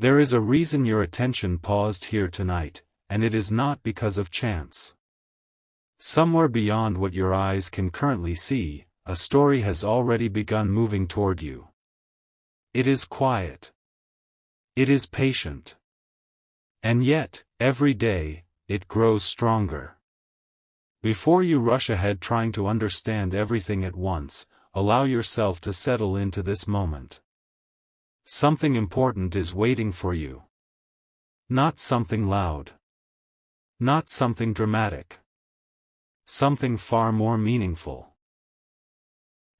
There is a reason your attention paused here tonight, and it is not because of chance. Somewhere beyond what your eyes can currently see, a story has already begun moving toward you. It is quiet. It is patient. And yet, every day, it grows stronger. Before you rush ahead trying to understand everything at once, allow yourself to settle into this moment. Something important is waiting for you. Not something loud. Not something dramatic. Something far more meaningful.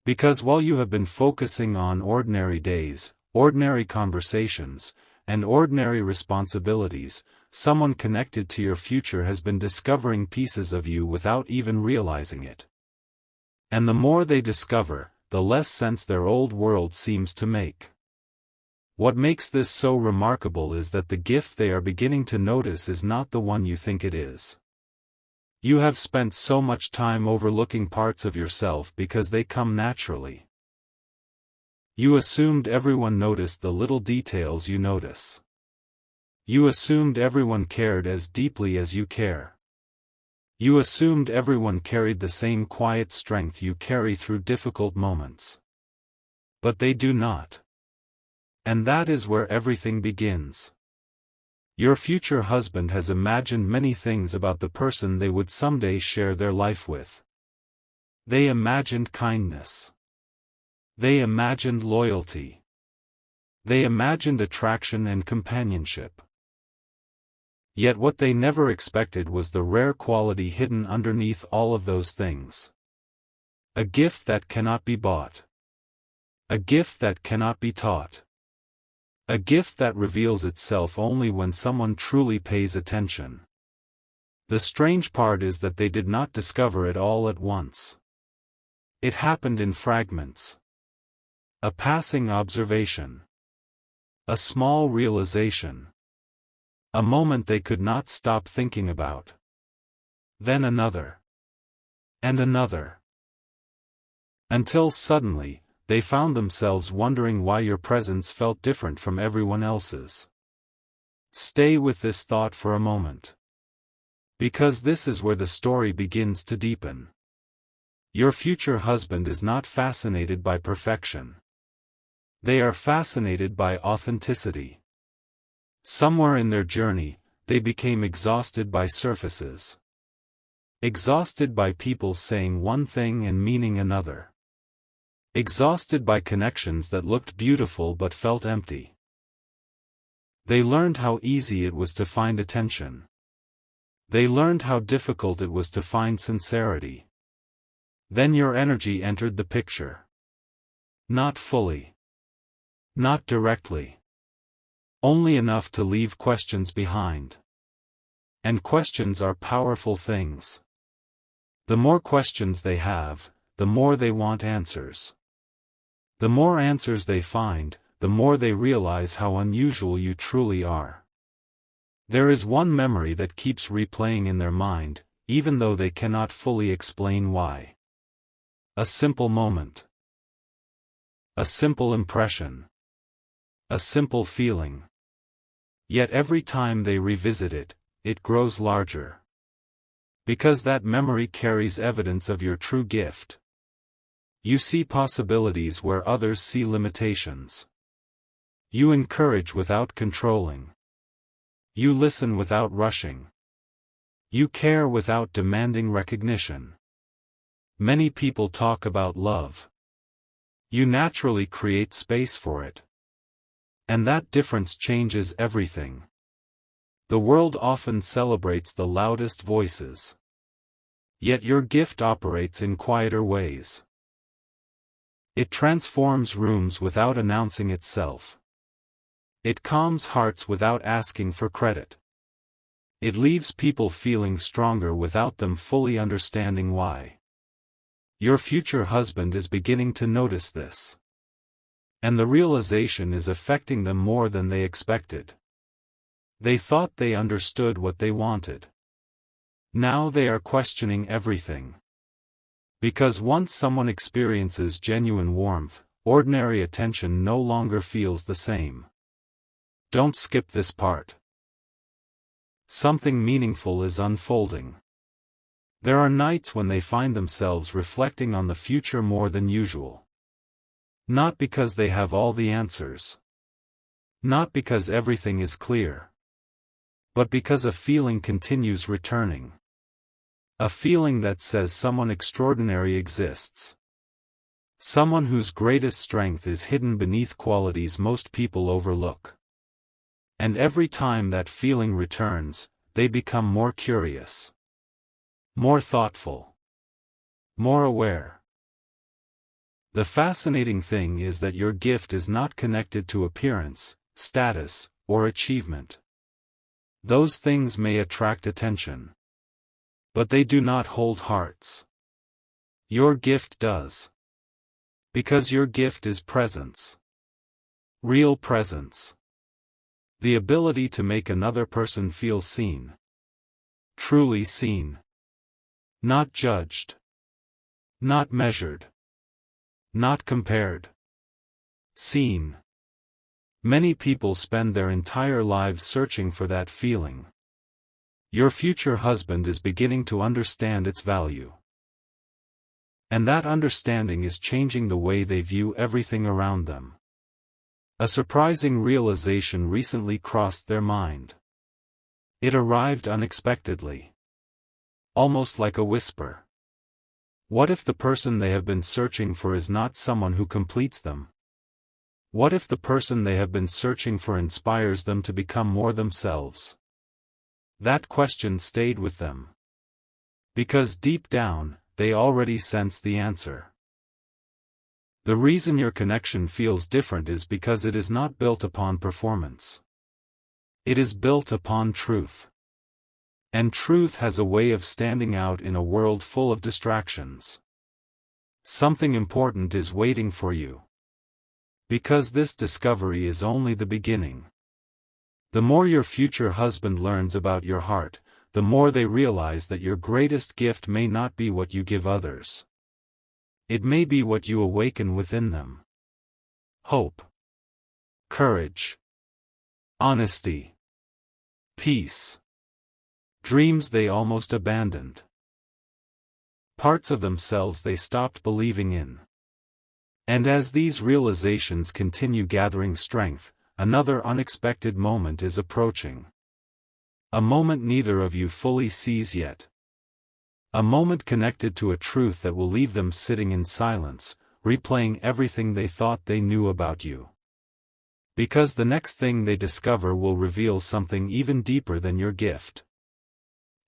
Because while you have been focusing on ordinary days, ordinary conversations, and ordinary responsibilities, someone connected to your future has been discovering pieces of you without even realizing it. And the more they discover, the less sense their old world seems to make. What makes this so remarkable is that the gift they are beginning to notice is not the one you think it is. You have spent so much time overlooking parts of yourself because they come naturally. You assumed everyone noticed the little details you notice. You assumed everyone cared as deeply as you care. You assumed everyone carried the same quiet strength you carry through difficult moments. But they do not. And that is where everything begins. Your future husband has imagined many things about the person they would someday share their life with. They imagined kindness. They imagined loyalty. They imagined attraction and companionship. Yet what they never expected was the rare quality hidden underneath all of those things. A gift that cannot be bought. A gift that cannot be taught. A gift that reveals itself only when someone truly pays attention. The strange part is that they did not discover it all at once. It happened in fragments. A passing observation. A small realization. A moment they could not stop thinking about. Then another. And another. Until suddenly, they found themselves wondering why your presence felt different from everyone else's. Stay with this thought for a moment. Because this is where the story begins to deepen. Your future husband is not fascinated by perfection. They are fascinated by authenticity. Somewhere in their journey, they became exhausted by surfaces. Exhausted by people saying one thing and meaning another. Exhausted by connections that looked beautiful but felt empty. They learned how easy it was to find attention. They learned how difficult it was to find sincerity. Then your energy entered the picture. Not fully. Not directly. Only enough to leave questions behind. And questions are powerful things. The more questions they have, the more they want answers. The more answers they find, the more they realize how unusual you truly are. There is one memory that keeps replaying in their mind, even though they cannot fully explain why. A simple moment. A simple impression. A simple feeling. Yet every time they revisit it, it grows larger. Because that memory carries evidence of your true gift. You see possibilities where others see limitations. You encourage without controlling. You listen without rushing. You care without demanding recognition. Many people talk about love. You naturally create space for it. And that difference changes everything. The world often celebrates the loudest voices. Yet your gift operates in quieter ways. It transforms rooms without announcing itself. It calms hearts without asking for credit. It leaves people feeling stronger without them fully understanding why. Your future husband is beginning to notice this. And the realization is affecting them more than they expected. They thought they understood what they wanted. Now they are questioning everything. Because once someone experiences genuine warmth, ordinary attention no longer feels the same. Don't skip this part. Something meaningful is unfolding. There are nights when they find themselves reflecting on the future more than usual. Not because they have all the answers. Not because everything is clear. But because a feeling continues returning. A feeling that says someone extraordinary exists. Someone whose greatest strength is hidden beneath qualities most people overlook. And every time that feeling returns, they become more curious. More thoughtful. More aware. The fascinating thing is that your gift is not connected to appearance, status, or achievement. Those things may attract attention. But they do not hold hearts. Your gift does. Because your gift is presence. Real presence. The ability to make another person feel seen. Truly seen. Not judged. Not measured. Not compared. Seen. Many people spend their entire lives searching for that feeling. Your future husband is beginning to understand its value. And that understanding is changing the way they view everything around them. A surprising realization recently crossed their mind. It arrived unexpectedly. Almost like a whisper. What if the person they have been searching for is not someone who completes them? What if the person they have been searching for inspires them to become more themselves? That question stayed with them. Because deep down, they already sense the answer. The reason your connection feels different is because it is not built upon performance. It is built upon truth. And truth has a way of standing out in a world full of distractions. Something important is waiting for you. Because this discovery is only the beginning. The more your future husband learns about your heart, the more they realize that your greatest gift may not be what you give others. It may be what you awaken within them. Hope. Courage. Honesty. Peace. Dreams they almost abandoned. Parts of themselves they stopped believing in. And as these realizations continue gathering strength, another unexpected moment is approaching. A moment neither of you fully sees yet. A moment connected to a truth that will leave them sitting in silence, replaying everything they thought they knew about you. Because the next thing they discover will reveal something even deeper than your gift.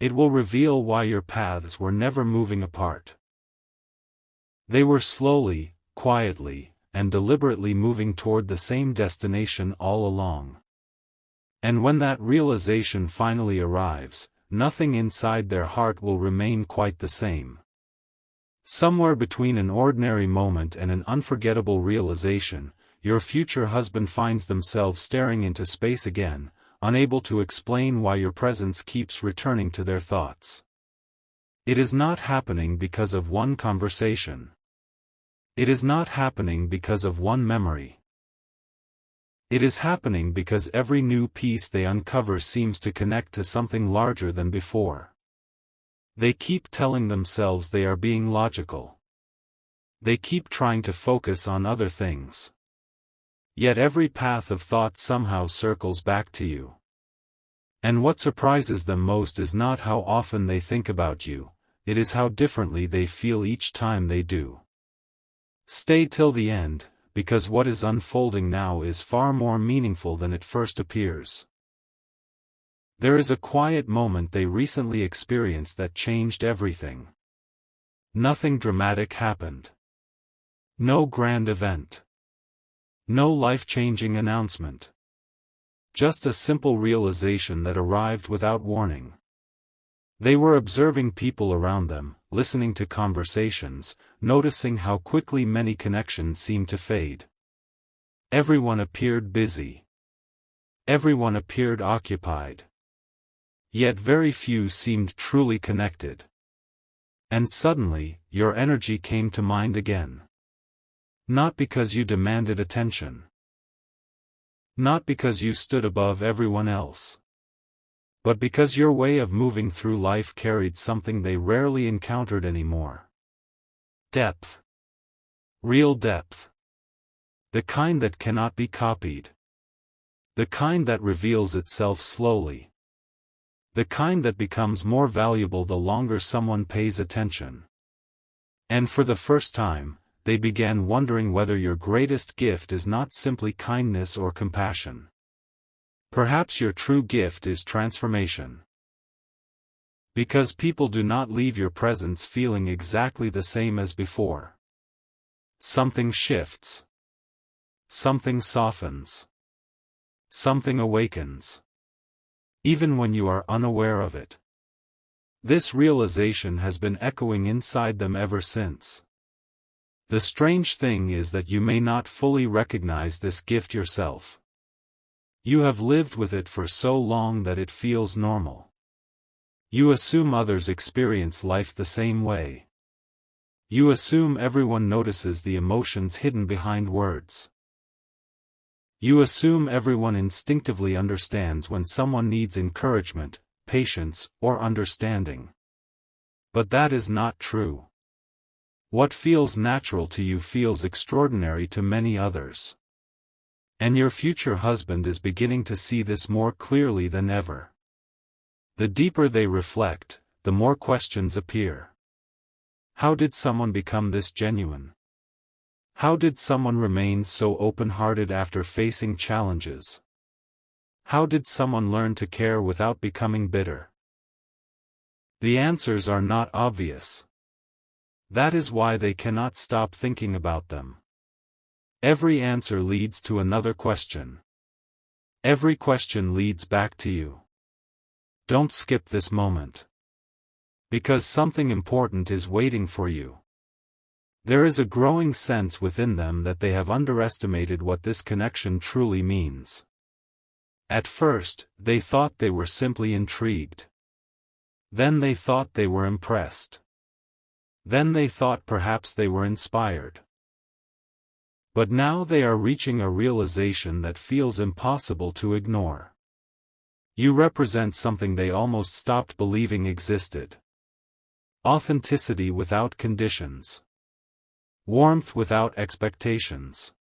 It will reveal why your paths were never moving apart. They were slowly, quietly, and deliberately moving toward the same destination all along. And when that realization finally arrives, nothing inside their heart will remain quite the same. Somewhere between an ordinary moment and an unforgettable realization, your future husband finds themselves staring into space again, unable to explain why your presence keeps returning to their thoughts. It is not happening because of one conversation. It is not happening because of one memory. It is happening because every new piece they uncover seems to connect to something larger than before. They keep telling themselves they are being logical. They keep trying to focus on other things. Yet every path of thought somehow circles back to you. And what surprises them most is not how often they think about you, it is how differently they feel each time they do. Stay till the end, because what is unfolding now is far more meaningful than it first appears. There is a quiet moment they recently experienced that changed everything. Nothing dramatic happened. No grand event. No life-changing announcement. Just a simple realization that arrived without warning. They were observing people around them, listening to conversations, noticing how quickly many connections seemed to fade. Everyone appeared busy. Everyone appeared occupied. Yet very few seemed truly connected. And suddenly, your energy came to mind again. Not because you demanded attention. Not because you stood above everyone else, but because your way of moving through life carried something they rarely encountered anymore. Depth. Real depth. The kind that cannot be copied. The kind that reveals itself slowly. The kind that becomes more valuable the longer someone pays attention. And for the first time, they began wondering whether your greatest gift is not simply kindness or compassion. Perhaps your true gift is transformation. Because people do not leave your presence feeling exactly the same as before. Something shifts. Something softens. Something awakens. Even when you are unaware of it. This realization has been echoing inside them ever since. The strange thing is that you may not fully recognize this gift yourself. You have lived with it for so long that it feels normal. You assume others experience life the same way. You assume everyone notices the emotions hidden behind words. You assume everyone instinctively understands when someone needs encouragement, patience, or understanding. But that is not true. What feels natural to you feels extraordinary to many others. And your future husband is beginning to see this more clearly than ever. The deeper they reflect, the more questions appear. How did someone become this genuine? How did someone remain so open-hearted after facing challenges? How did someone learn to care without becoming bitter? The answers are not obvious. That is why they cannot stop thinking about them. Every answer leads to another question. Every question leads back to you. Don't skip this moment. Because something important is waiting for you. There is a growing sense within them that they have underestimated what this connection truly means. At first, they thought they were simply intrigued. Then they thought they were impressed. Then they thought perhaps they were inspired. But now they are reaching a realization that feels impossible to ignore. You represent something they almost stopped believing existed. Authenticity without conditions. Warmth without expectations.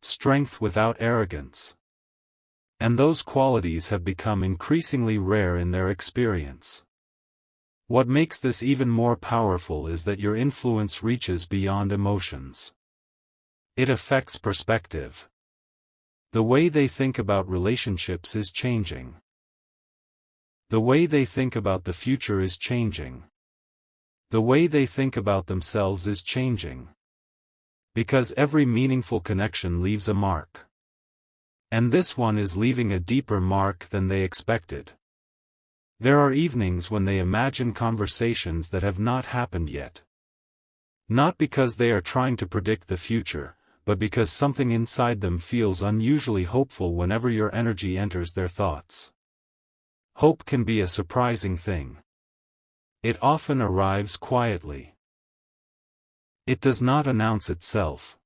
Strength without arrogance. And those qualities have become increasingly rare in their experience. What makes this even more powerful is that your influence reaches beyond emotions. It affects perspective. The way they think about relationships is changing. The way they think about the future is changing. The way they think about themselves is changing. Because every meaningful connection leaves a mark. And this one is leaving a deeper mark than they expected. There are evenings when they imagine conversations that have not happened yet. Not because they are trying to predict the future, but because something inside them feels unusually hopeful whenever your energy enters their thoughts. Hope can be a surprising thing. It often arrives quietly. It does not announce itself.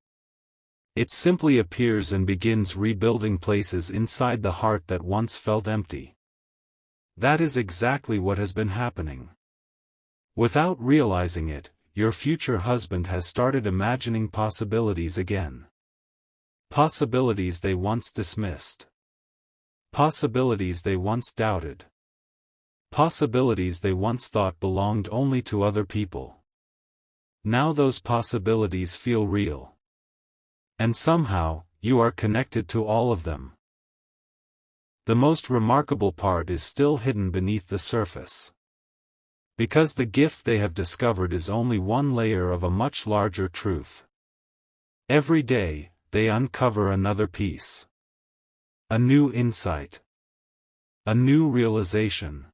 It simply appears and begins rebuilding places inside the heart that once felt empty. That is exactly what has been happening. Without realizing it, your future husband has started imagining possibilities again. Possibilities they once dismissed. Possibilities they once doubted. Possibilities they once thought belonged only to other people. Now those possibilities feel real. And somehow, you are connected to all of them. The most remarkable part is still hidden beneath the surface. Because the gift they have discovered is only one layer of a much larger truth. Every day, they uncover another piece. A new insight. A new realization.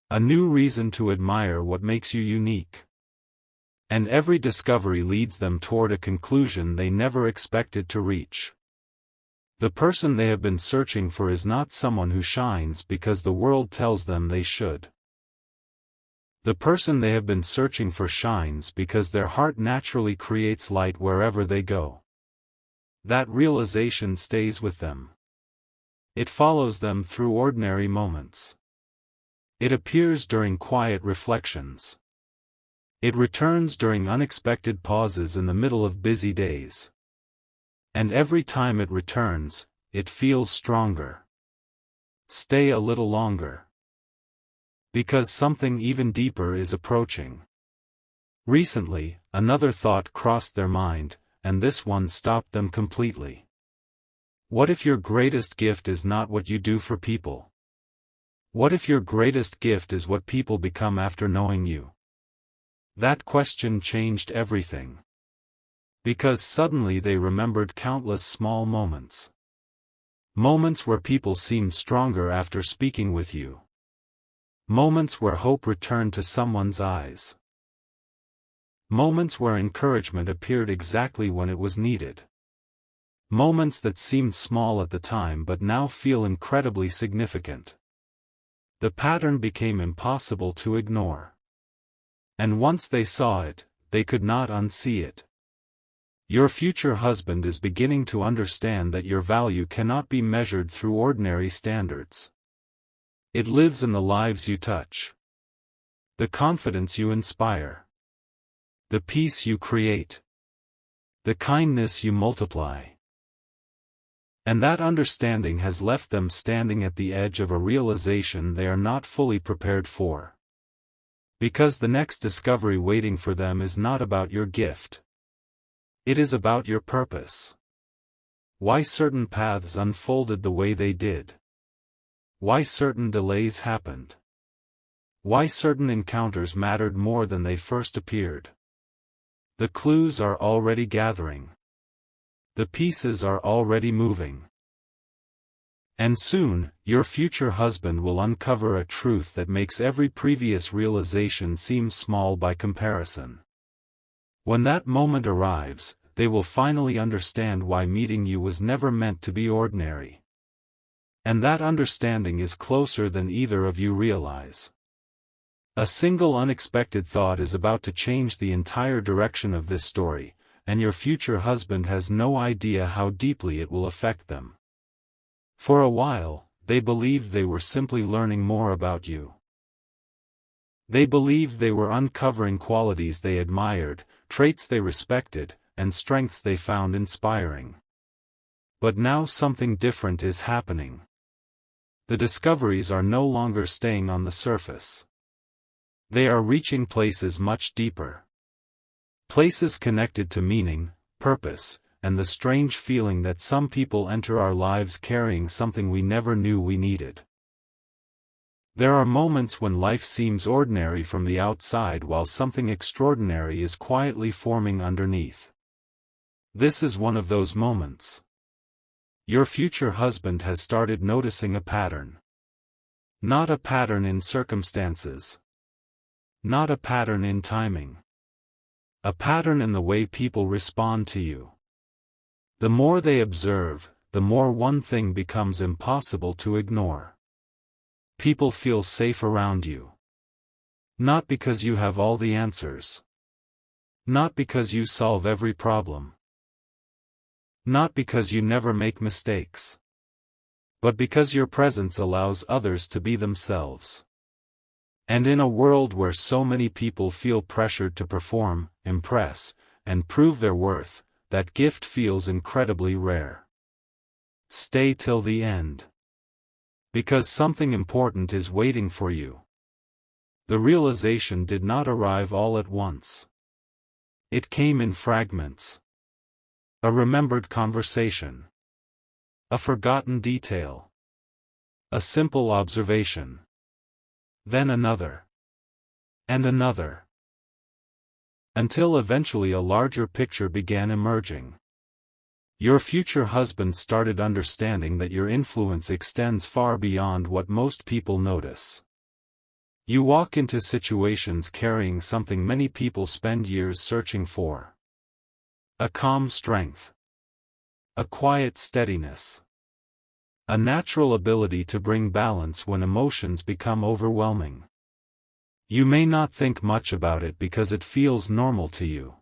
A new reason to admire what makes you unique. And every discovery leads them toward a conclusion they never expected to reach. The person they have been searching for is not someone who shines because the world tells them they should. The person they have been searching for shines because their heart naturally creates light wherever they go. That realization stays with them. It follows them through ordinary moments. It appears during quiet reflections. It returns during unexpected pauses in the middle of busy days. And every time it returns, it feels stronger. Stay a little longer. Because something even deeper is approaching. Recently, another thought crossed their mind, and this one stopped them completely. What if your greatest gift is not what you do for people? What if your greatest gift is what people become after knowing you? That question changed everything. Because suddenly they remembered countless small moments. Moments where people seemed stronger after speaking with you. Moments where hope returned to someone's eyes. Moments where encouragement appeared exactly when it was needed. Moments that seemed small at the time but now feel incredibly significant. The pattern became impossible to ignore. And once they saw it, they could not unsee it. Your future husband is beginning to understand that your value cannot be measured through ordinary standards. It lives in the lives you touch. The confidence you inspire. The peace you create. The kindness you multiply. And that understanding has left them standing at the edge of a realization they are not fully prepared for. Because the next discovery waiting for them is not about your gift. It is about your purpose. Why certain paths unfolded the way they did. Why certain delays happened. Why certain encounters mattered more than they first appeared. The clues are already gathering. The pieces are already moving. And soon, your future husband will uncover a truth that makes every previous realization seem small by comparison. When that moment arrives, they will finally understand why meeting you was never meant to be ordinary. And that understanding is closer than either of you realize. A single unexpected thought is about to change the entire direction of this story, and your future husband has no idea how deeply it will affect them. For a while, they believed they were simply learning more about you. They believed they were uncovering qualities they admired, traits they respected, and strengths they found inspiring. But now something different is happening. The discoveries are no longer staying on the surface. They are reaching places much deeper. Places connected to meaning, purpose, and the strange feeling that some people enter our lives carrying something we never knew we needed. There are moments when life seems ordinary from the outside while something extraordinary is quietly forming underneath. This is one of those moments. Your future husband has started noticing a pattern. Not a pattern in circumstances. Not a pattern in timing. A pattern in the way people respond to you. The more they observe, the more one thing becomes impossible to ignore. People feel safe around you. Not because you have all the answers. Not because you solve every problem. Not because you never make mistakes. But because your presence allows others to be themselves. And in a world where so many people feel pressured to perform, impress, and prove their worth, that gift feels incredibly rare. Stay till the end. Because something important is waiting for you. The realization did not arrive all at once. It came in fragments. A remembered conversation. A forgotten detail. A simple observation. Then another. And another. Until eventually a larger picture began emerging. Your future husband started understanding that your influence extends far beyond what most people notice. You walk into situations carrying something many people spend years searching for. A calm strength. A quiet steadiness. A natural ability to bring balance when emotions become overwhelming. You may not think much about it because it feels normal to you.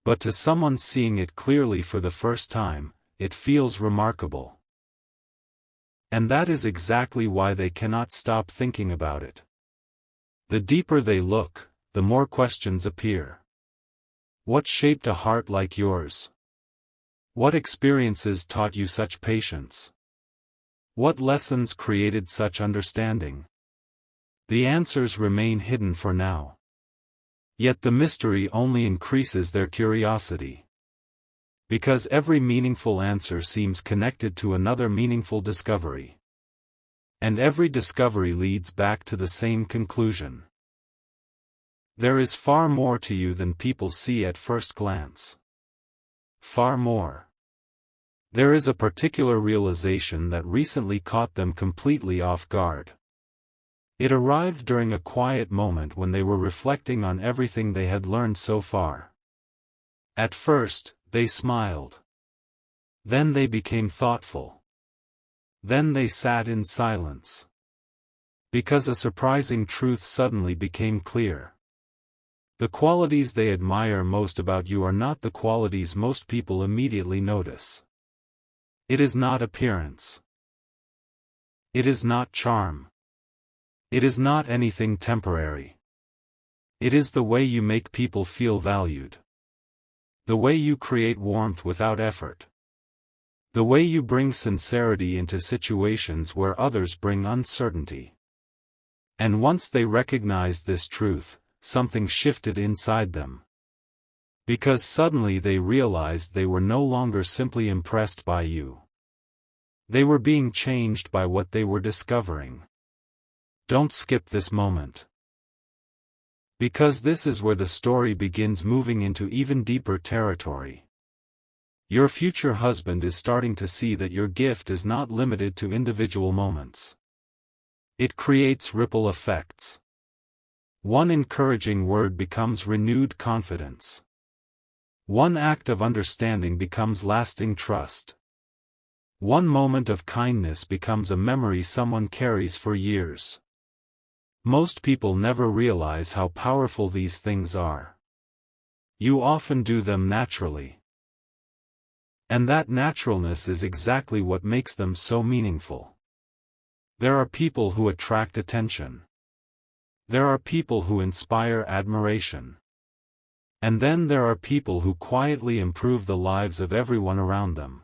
But to someone seeing it clearly for the first time, it feels remarkable. And that is exactly why they cannot stop thinking about it. The deeper they look, the more questions appear. What shaped a heart like yours? What experiences taught you such patience? What lessons created such understanding? The answers remain hidden for now. Yet the mystery only increases their curiosity. Because every meaningful answer seems connected to another meaningful discovery. And every discovery leads back to the same conclusion. There is far more to you than people see at first glance. Far more. There is a particular realization that recently caught them completely off guard. It arrived during a quiet moment when they were reflecting on everything they had learned so far. At first, they smiled. Then they became thoughtful. Then they sat in silence. Because a surprising truth suddenly became clear. The qualities they admire most about you are not the qualities most people immediately notice. It is not appearance. It is not charm. It is not anything temporary. It is the way you make people feel valued. The way you create warmth without effort. The way you bring sincerity into situations where others bring uncertainty. And once they recognized this truth, something shifted inside them. Because suddenly they realized they were no longer simply impressed by you. They were being changed by what they were discovering. Don't skip this moment. Because this is where the story begins moving into even deeper territory. Your future husband is starting to see that your gift is not limited to individual moments. It creates ripple effects. One encouraging word becomes renewed confidence. One act of understanding becomes lasting trust. One moment of kindness becomes a memory someone carries for years. Most people never realize how powerful these things are. You often do them naturally. And that naturalness is exactly what makes them so meaningful. There are people who attract attention. There are people who inspire admiration. And then there are people who quietly improve the lives of everyone around them.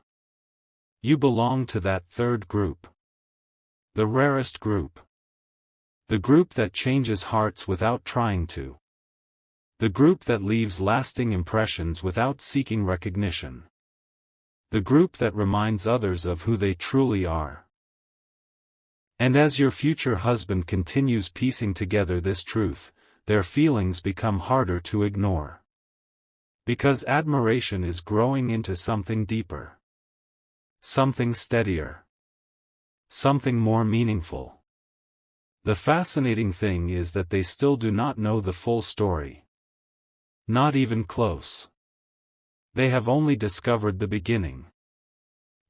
You belong to that third group. The rarest group. The group that changes hearts without trying to. The group that leaves lasting impressions without seeking recognition. The group that reminds others of who they truly are. And as your future husband continues piecing together this truth, their feelings become harder to ignore. Because admiration is growing into something deeper. Something steadier. Something more meaningful. The fascinating thing is that they still do not know the full story. Not even close. They have only discovered the beginning.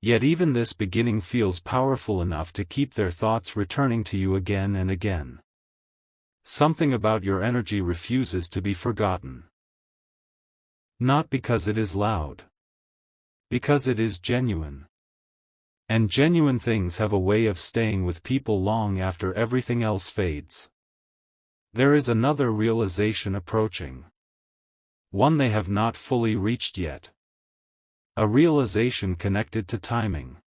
Yet even this beginning feels powerful enough to keep their thoughts returning to you again and again. Something about your energy refuses to be forgotten. Not because it is loud. Because it is genuine. And genuine things have a way of staying with people long after everything else fades. There is another realization approaching. One they have not fully reached yet. A realization connected to timing.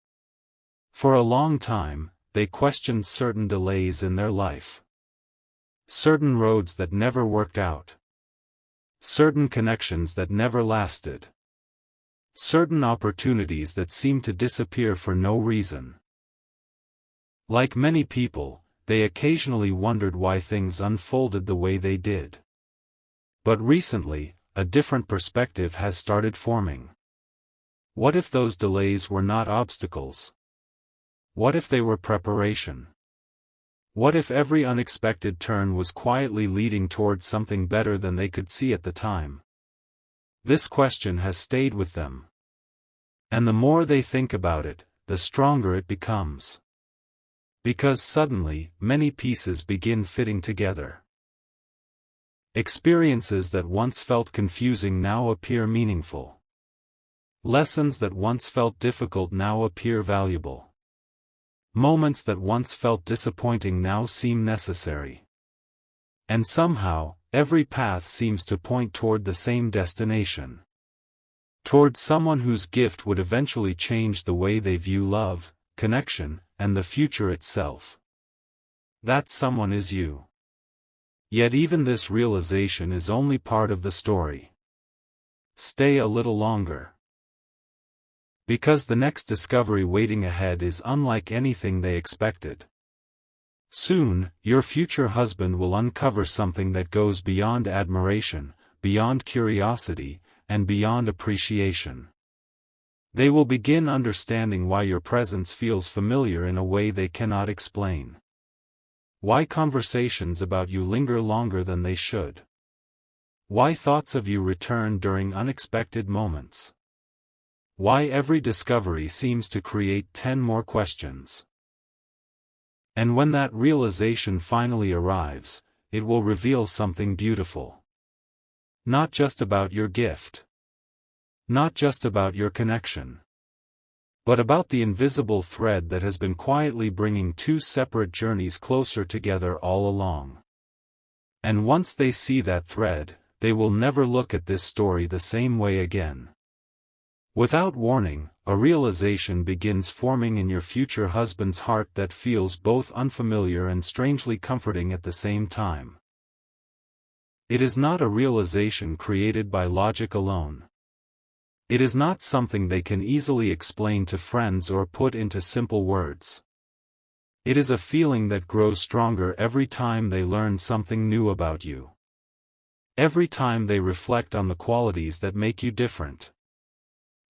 For a long time, they questioned certain delays in their life. Certain roads that never worked out. Certain connections that never lasted. Certain opportunities that seemed to disappear for no reason. Like many people, they occasionally wondered why things unfolded the way they did. But recently, a different perspective has started forming. What if those delays were not obstacles? What if they were preparation? What if every unexpected turn was quietly leading towards something better than they could see at the time? This question has stayed with them. And the more they think about it, the stronger it becomes. Because suddenly, many pieces begin fitting together. Experiences that once felt confusing now appear meaningful. Lessons that once felt difficult now appear valuable. Moments that once felt disappointing now seem necessary. And somehow, every path seems to point toward the same destination. Toward someone whose gift would eventually change the way they view love, connection, and the future itself. That someone is you. Yet even this realization is only part of the story. Stay a little longer. Because the next discovery waiting ahead is unlike anything they expected. Soon, your future husband will uncover something that goes beyond admiration, beyond curiosity, and beyond appreciation. They will begin understanding why your presence feels familiar in a way they cannot explain. Why conversations about you linger longer than they should. Why thoughts of you return during unexpected moments. Why every discovery seems to create 10 more questions. And when that realization finally arrives, it will reveal something beautiful. Not just about your gift. Not just about your connection. But about the invisible thread that has been quietly bringing two separate journeys closer together all along. And once they see that thread, they will never look at this story the same way again. Without warning, a realization begins forming in your future husband's heart that feels both unfamiliar and strangely comforting at the same time. It is not a realization created by logic alone. It is not something they can easily explain to friends or put into simple words. It is a feeling that grows stronger every time they learn something new about you. Every time they reflect on the qualities that make you different.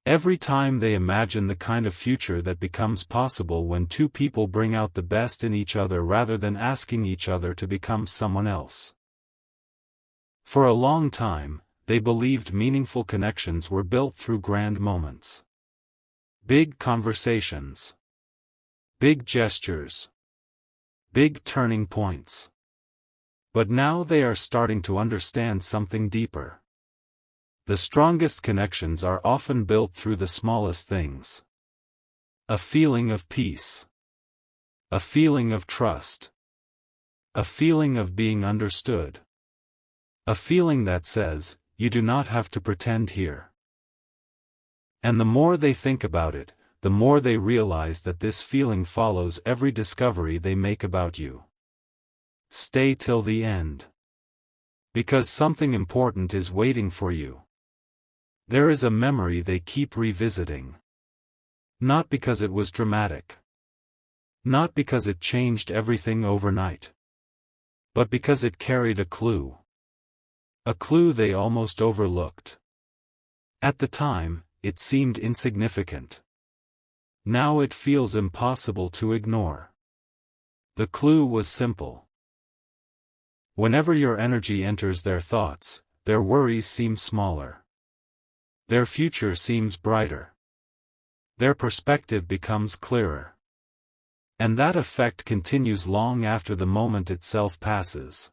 Every time they imagine the kind of future that becomes possible when two people bring out the best in each other rather than asking each other to become someone else. For a long time, they believed meaningful connections were built through grand moments. Big conversations. Big gestures. Big turning points. But now they are starting to understand something deeper. The strongest connections are often built through the smallest things. A feeling of peace. A feeling of trust. A feeling of being understood. A feeling that says, you do not have to pretend here. And the more they think about it, the more they realize that this feeling follows every discovery they make about you. Stay till the end. Because something important is waiting for you. There is a memory they keep revisiting. Not because it was dramatic. Not because it changed everything overnight. But because it carried a clue. A clue they almost overlooked. At the time, it seemed insignificant. Now it feels impossible to ignore. The clue was simple. Whenever your energy enters their thoughts, their worries seem smaller. Their future seems brighter. Their perspective becomes clearer. And that effect continues long after the moment itself passes.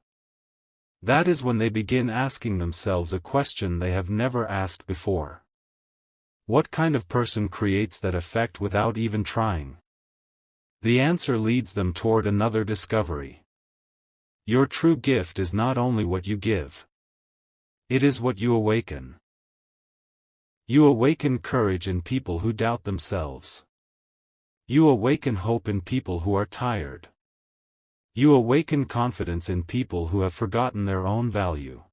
That is when they begin asking themselves a question they have never asked before. What kind of person creates that effect without even trying? The answer leads them toward another discovery. Your true gift is not only what you give. It is what you awaken. You awaken courage in people who doubt themselves. You awaken hope in people who are tired. You awaken confidence in people who have forgotten their own value.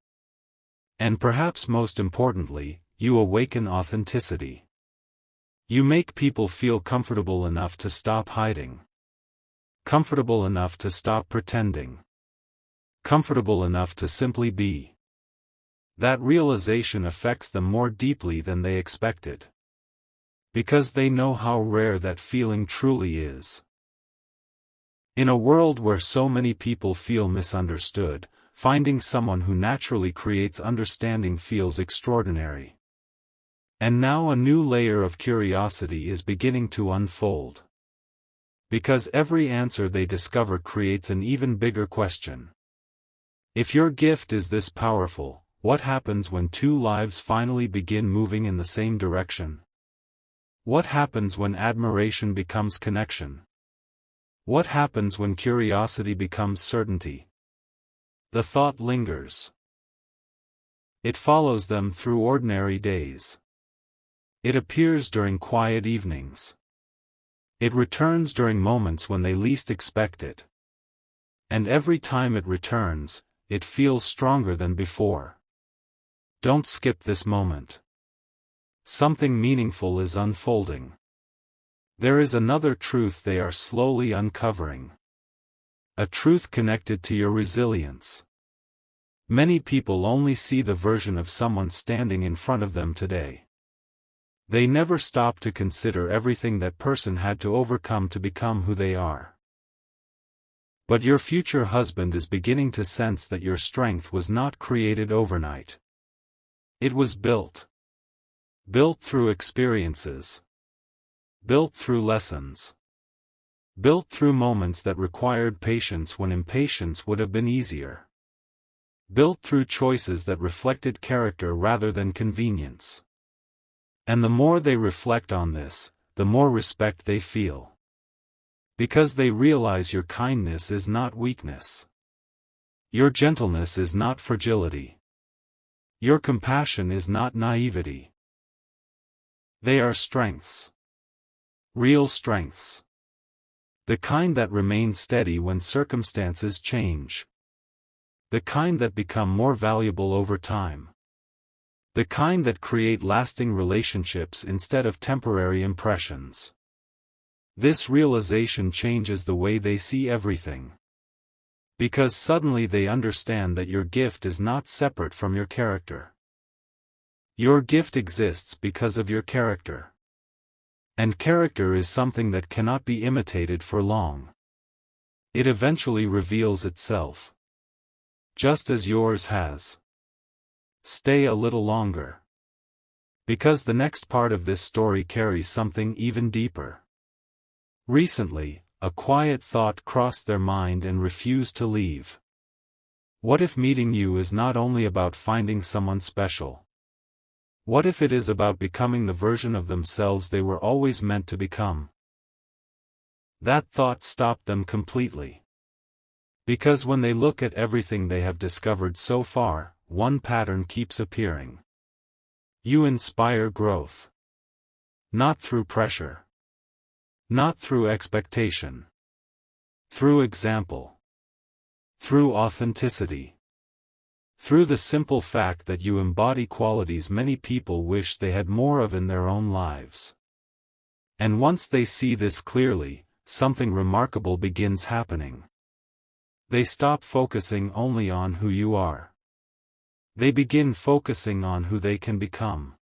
And perhaps most importantly, you awaken authenticity. You make people feel comfortable enough to stop hiding. Comfortable enough to stop pretending. Comfortable enough to simply be. That realization affects them more deeply than they expected. Because they know how rare that feeling truly is. In a world where so many people feel misunderstood, finding someone who naturally creates understanding feels extraordinary. And now a new layer of curiosity is beginning to unfold. Because every answer they discover creates an even bigger question. If your gift is this powerful, what happens when two lives finally begin moving in the same direction? What happens when admiration becomes connection? What happens when curiosity becomes certainty? The thought lingers. It follows them through ordinary days. It appears during quiet evenings. It returns during moments when they least expect it. And every time it returns, it feels stronger than before. Don't skip this moment. Something meaningful is unfolding. There is another truth they are slowly uncovering. A truth connected to your resilience. Many people only see the version of someone standing in front of them today. They never stop to consider everything that person had to overcome to become who they are. But your future husband is beginning to sense that your strength was not created overnight. It was built. Built through experiences. Built through lessons. Built through moments that required patience when impatience would have been easier. Built through choices that reflected character rather than convenience. And the more they reflect on this, the more respect they feel. Because they realize your kindness is not weakness. Your gentleness is not fragility. Your compassion is not naivety. They are strengths. Real strengths. The kind that remain steady when circumstances change. The kind that become more valuable over time. The kind that create lasting relationships instead of temporary impressions. This realization changes the way they see everything. Because suddenly they understand that your gift is not separate from your character. Your gift exists because of your character. And character is something that cannot be imitated for long. It eventually reveals itself. Just as yours has. Stay a little longer. Because the next part of this story carries something even deeper. Recently, a quiet thought crossed their mind and refused to leave. What if meeting you is not only about finding someone special? What if it is about becoming the version of themselves they were always meant to become? That thought stopped them completely. Because when they look at everything they have discovered so far, one pattern keeps appearing. You inspire growth. Not through pressure. Not through expectation. Through example. Through authenticity. Through the simple fact that you embody qualities many people wish they had more of in their own lives. And once they see this clearly, something remarkable begins happening. They stop focusing only on who you are. They begin focusing on who they can become.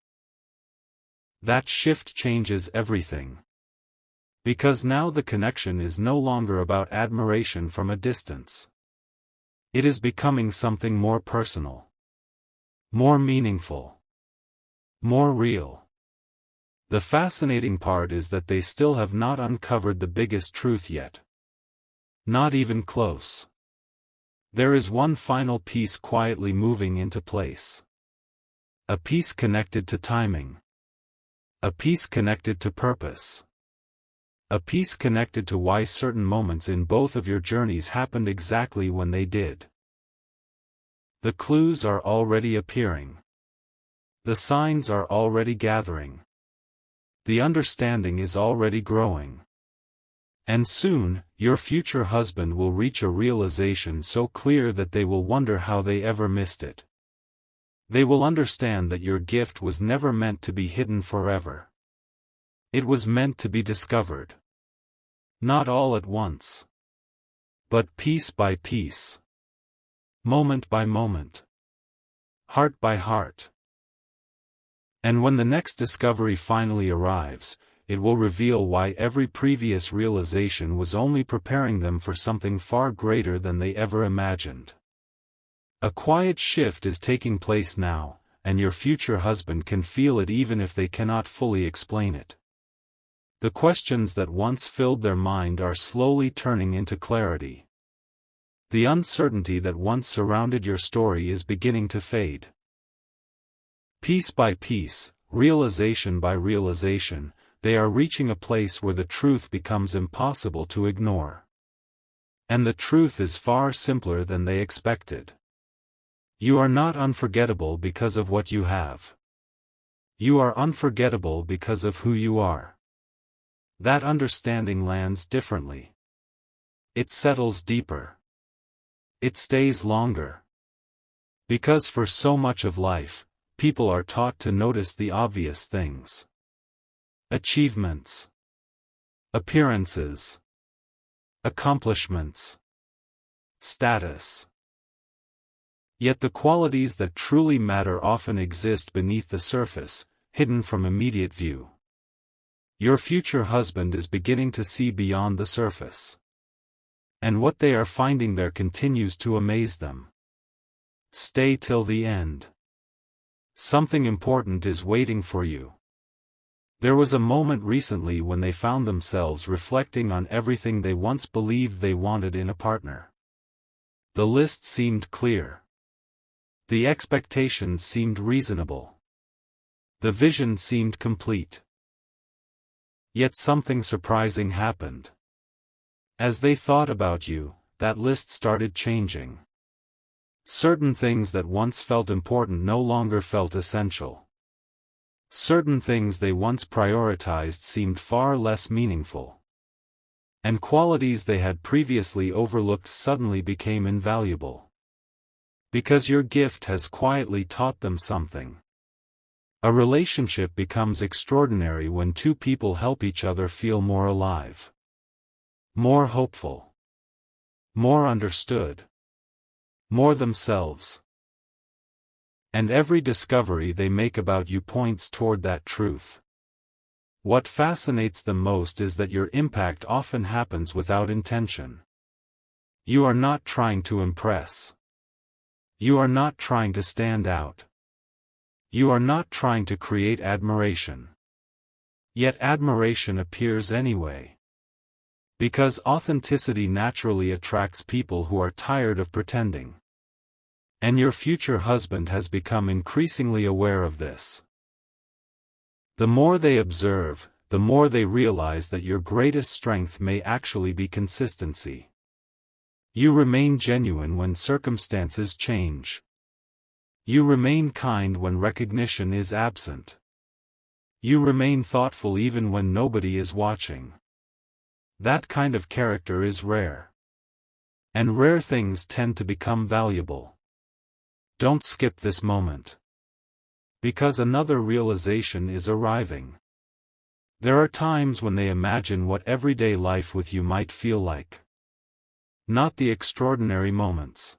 That shift changes everything. Because now the connection is no longer about admiration from a distance. It is becoming something more personal. More meaningful. More real. The fascinating part is that they still have not uncovered the biggest truth yet. Not even close. There is one final piece quietly moving into place. A piece connected to timing. A piece connected to purpose. A piece connected to why certain moments in both of your journeys happened exactly when they did. The clues are already appearing. The signs are already gathering. The understanding is already growing. And soon, your future husband will reach a realization so clear that they will wonder how they ever missed it. They will understand that your gift was never meant to be hidden forever. It was meant to be discovered. Not all at once. But piece by piece. Moment by moment. Heart by heart. And when the next discovery finally arrives, it will reveal why every previous realization was only preparing them for something far greater than they ever imagined. A quiet shift is taking place now, and your future husband can feel it even if they cannot fully explain it. The questions that once filled their mind are slowly turning into clarity. The uncertainty that once surrounded your story is beginning to fade. Piece by piece, realization by realization, they are reaching a place where the truth becomes impossible to ignore. And the truth is far simpler than they expected. You are not unforgettable because of what you have. You are unforgettable because of who you are. That understanding lands differently. It settles deeper. It stays longer. Because for so much of life, people are taught to notice the obvious things. Achievements. Appearances. Accomplishments. Status. Yet the qualities that truly matter often exist beneath the surface, hidden from immediate view. Your future husband is beginning to see beyond the surface. And what they are finding there continues to amaze them. Stay till the end. Something important is waiting for you. There was a moment recently when they found themselves reflecting on everything they once believed they wanted in a partner. The list seemed clear. The expectations seemed reasonable. The vision seemed complete. Yet something surprising happened. As they thought about you, that list started changing. Certain things that once felt important no longer felt essential. Certain things they once prioritized seemed far less meaningful. And qualities they had previously overlooked suddenly became invaluable. Because your gift has quietly taught them something. A relationship becomes extraordinary when two people help each other feel more alive. More hopeful. More understood. More themselves. And every discovery they make about you points toward that truth. What fascinates them most is that your impact often happens without intention. You are not trying to impress. You are not trying to stand out. You are not trying to create admiration. Yet admiration appears anyway. Because authenticity naturally attracts people who are tired of pretending. And your future husband has become increasingly aware of this. The more they observe, the more they realize that your greatest strength may actually be consistency. You remain genuine when circumstances change. You remain kind when recognition is absent. You remain thoughtful even when nobody is watching. That kind of character is rare. And rare things tend to become valuable. Don't skip this moment. Because another realization is arriving. There are times when they imagine what everyday life with you might feel like. Not the extraordinary moments.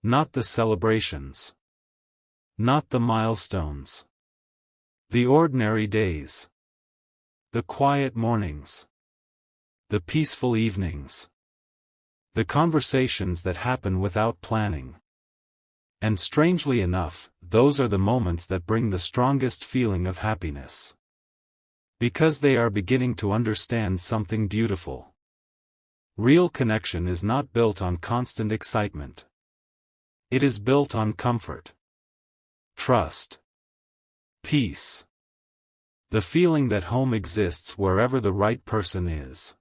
Not the celebrations. Not the milestones. The ordinary days. The quiet mornings. The peaceful evenings. The conversations that happen without planning. And strangely enough, those are the moments that bring the strongest feeling of happiness. Because they are beginning to understand something beautiful. Real connection is not built on constant excitement. It is built on comfort. Trust. Peace. The feeling that home exists wherever the right person is.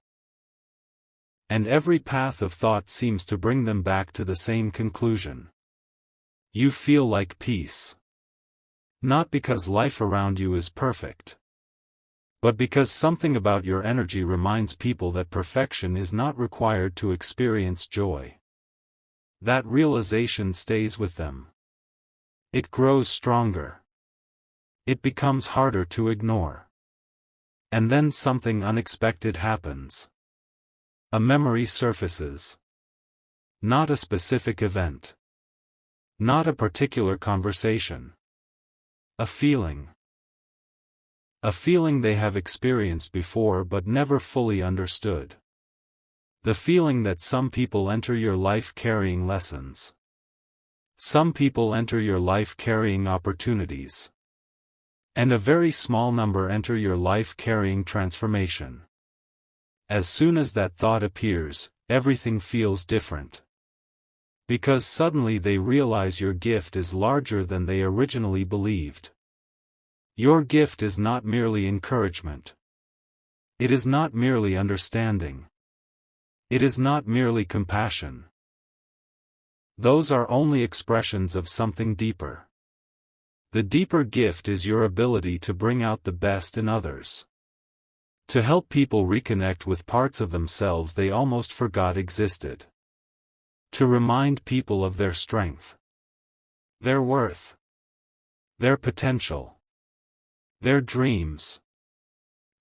And every path of thought seems to bring them back to the same conclusion. You feel like peace. Not because life around you is perfect. But because something about your energy reminds people that perfection is not required to experience joy. That realization stays with them. It grows stronger. It becomes harder to ignore. And then something unexpected happens. A memory surfaces. Not a specific event. Not a particular conversation. A feeling. A feeling they have experienced before but never fully understood. The feeling that some people enter your life carrying lessons. Some people enter your life carrying opportunities. And a very small number enter your life carrying transformation. As soon as that thought appears, everything feels different. Because suddenly they realize your gift is larger than they originally believed. Your gift is not merely encouragement. It is not merely understanding. It is not merely compassion. Those are only expressions of something deeper. The deeper gift is your ability to bring out the best in others. To help people reconnect with parts of themselves they almost forgot existed. To remind people of their strength, their worth, their potential, their dreams.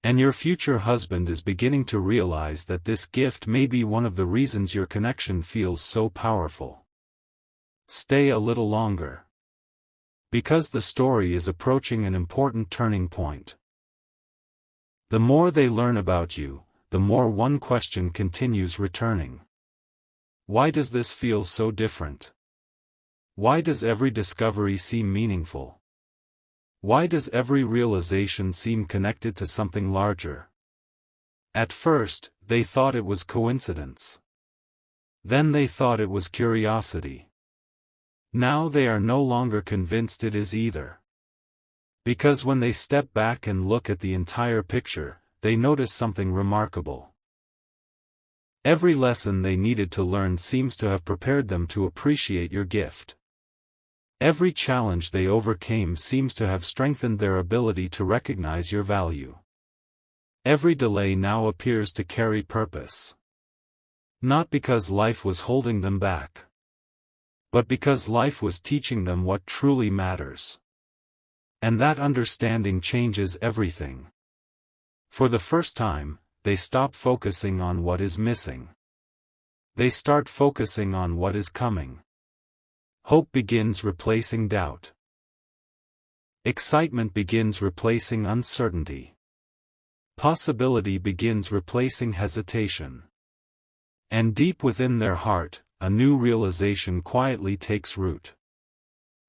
And your future husband is beginning to realize that this gift may be one of the reasons your connection feels so powerful. Stay a little longer. Because the story is approaching an important turning point. The more they learn about you, the more one question continues returning. Why does this feel so different? Why does every discovery seem meaningful? Why does every realization seem connected to something larger? At first, they thought it was coincidence. Then they thought it was curiosity. Now they are no longer convinced it is either. Because when they step back and look at the entire picture, they notice something remarkable. Every lesson they needed to learn seems to have prepared them to appreciate your gift. Every challenge they overcame seems to have strengthened their ability to recognize your value. Every delay now appears to carry purpose. Not because life was holding them back, but because life was teaching them what truly matters. And that understanding changes everything. For the first time, they stop focusing on what is missing. They start focusing on what is coming. Hope begins replacing doubt. Excitement begins replacing uncertainty. Possibility begins replacing hesitation. And deep within their heart, a new realization quietly takes root.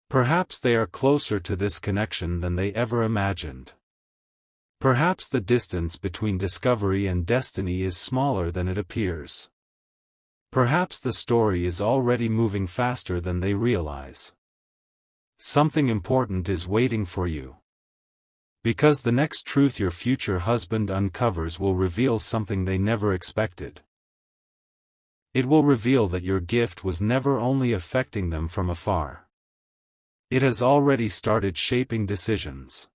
Perhaps they are closer to this connection than they ever imagined. Perhaps the distance between discovery and destiny is smaller than it appears. Perhaps the story is already moving faster than they realize. Something important is waiting for you. Because the next truth your future husband uncovers will reveal something they never expected. It will reveal that your gift was never only affecting them from afar. It has already started shaping decisions.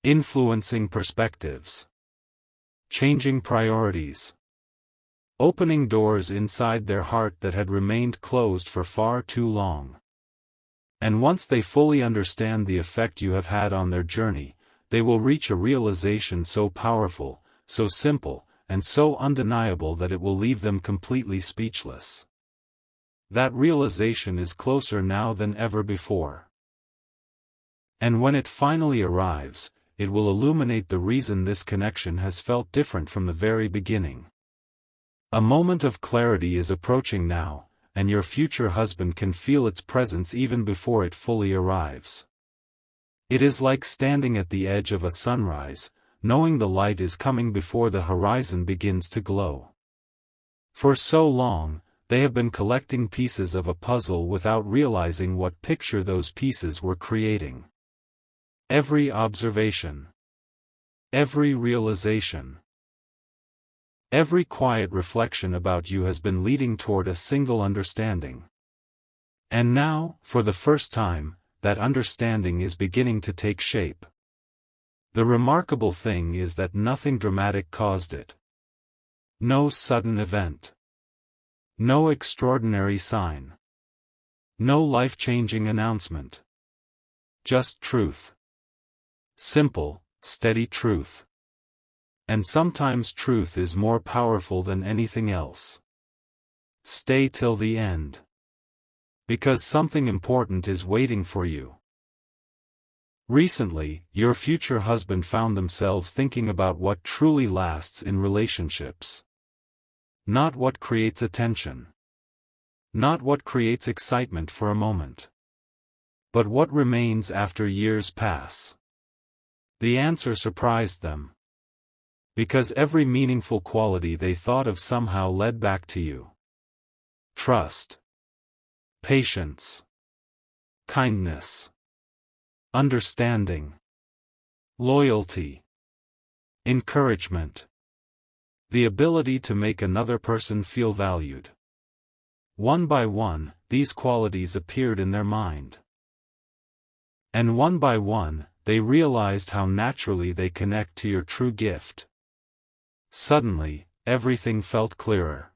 Influencing perspectives. Changing priorities. Opening doors inside their heart that had remained closed for far too long. And once they fully understand the effect you have had on their journey, they will reach a realization so powerful, so simple, and so undeniable that it will leave them completely speechless. That realization is closer now than ever before. And when it finally arrives, it will illuminate the reason this connection has felt different from the very beginning. A moment of clarity is approaching now, and your future husband can feel its presence even before it fully arrives. It is like standing at the edge of a sunrise, knowing the light is coming before the horizon begins to glow. For so long, they have been collecting pieces of a puzzle without realizing what picture those pieces were creating. Every observation, every realization, every quiet reflection about you has been leading toward a single understanding. And now, for the first time, that understanding is beginning to take shape. The remarkable thing is that nothing dramatic caused it. No sudden event. No extraordinary sign. No life-changing announcement. Just truth. Simple, steady truth. And sometimes truth is more powerful than anything else. Stay till the end. Because something important is waiting for you. Recently, your future husband found themselves thinking about what truly lasts in relationships. Not what creates attention. Not what creates excitement for a moment. But what remains after years pass. The answer surprised them. Because every meaningful quality they thought of somehow led back to you. Trust. Patience. Kindness. Understanding. Loyalty. Encouragement. The ability to make another person feel valued. One by one, these qualities appeared in their mind. And one by one, they realized how naturally they connect to your true gift. Suddenly, everything felt clearer.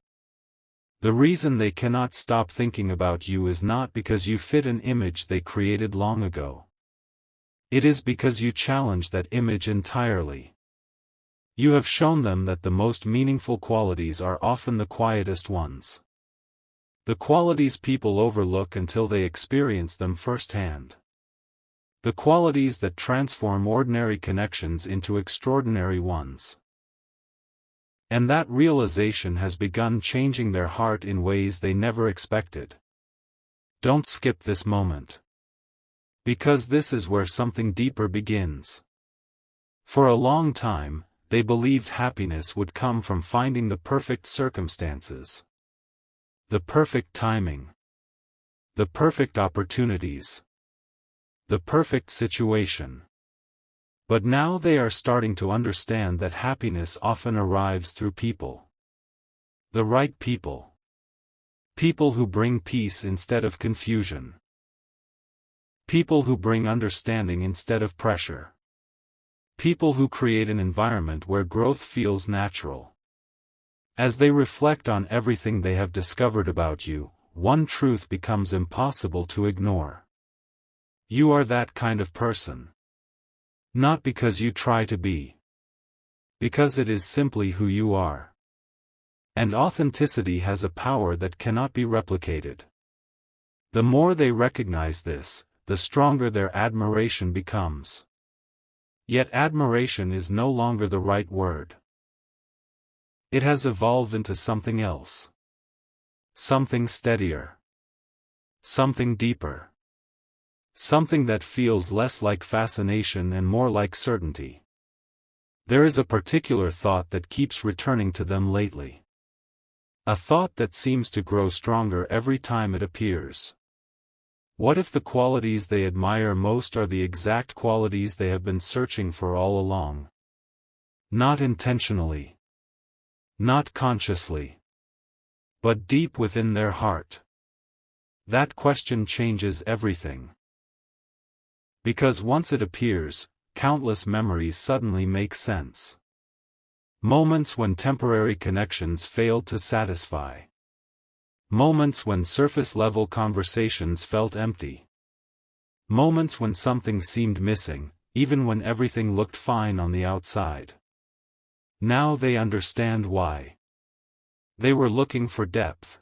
The reason they cannot stop thinking about you is not because you fit an image they created long ago. It is because you challenge that image entirely. You have shown them that the most meaningful qualities are often the quietest ones. The qualities people overlook until they experience them firsthand. The qualities that transform ordinary connections into extraordinary ones. And that realization has begun changing their heart in ways they never expected. Don't skip this moment. Because this is where something deeper begins. For a long time, they believed happiness would come from finding the perfect circumstances. The perfect timing. The perfect opportunities. The perfect situation. But now they are starting to understand that happiness often arrives through people. The right people. People who bring peace instead of confusion. People who bring understanding instead of pressure. People who create an environment where growth feels natural. As they reflect on everything they have discovered about you, one truth becomes impossible to ignore. You are that kind of person. Not because you try to be. Because it is simply who you are. And authenticity has a power that cannot be replicated. The more they recognize this, the stronger their admiration becomes. Yet admiration is no longer the right word. It has evolved into something else. Something steadier. Something deeper. Something that feels less like fascination and more like certainty. There is a particular thought that keeps returning to them lately. A thought that seems to grow stronger every time it appears. What if the qualities they admire most are the exact qualities they have been searching for all along? Not intentionally. Not consciously. But deep within their heart. That question changes everything. Because once it appears, countless memories suddenly make sense. Moments when temporary connections failed to satisfy. Moments when surface-level conversations felt empty. Moments when something seemed missing, even when everything looked fine on the outside. Now they understand why. They were looking for depth.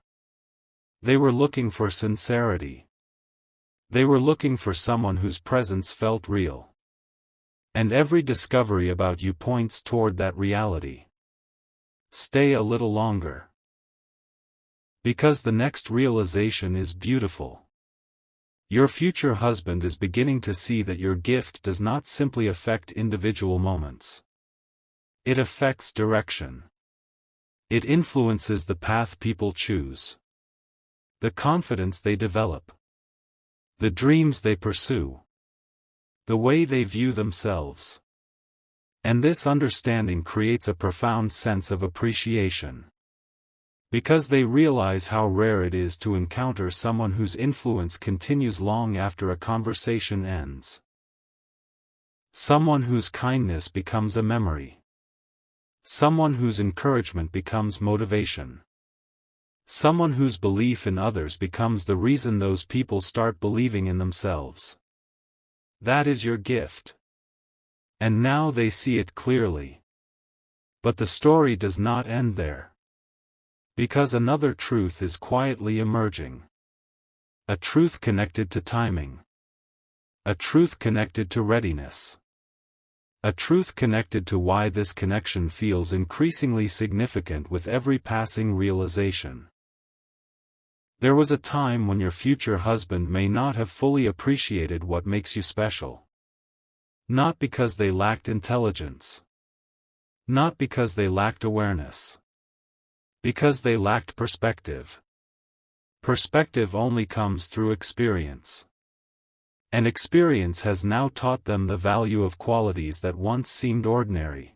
They were looking for sincerity. They were looking for someone whose presence felt real. And every discovery about you points toward that reality. Stay a little longer. Because the next realization is beautiful. Your future husband is beginning to see that your gift does not simply affect individual moments. It affects direction. It influences the path people choose. The confidence they develop. The dreams they pursue. The way they view themselves. And this understanding creates a profound sense of appreciation. Because they realize how rare it is to encounter someone whose influence continues long after a conversation ends. Someone whose kindness becomes a memory. Someone whose encouragement becomes motivation. Someone whose belief in others becomes the reason those people start believing in themselves. That is your gift. And now they see it clearly. But the story does not end there. Because another truth is quietly emerging. A truth connected to timing. A truth connected to readiness. A truth connected to why this connection feels increasingly significant with every passing realization. There was a time when your future husband may not have fully appreciated what makes you special. Not because they lacked intelligence. Not because they lacked awareness. Because they lacked perspective. Perspective only comes through experience. And experience has now taught them the value of qualities that once seemed ordinary.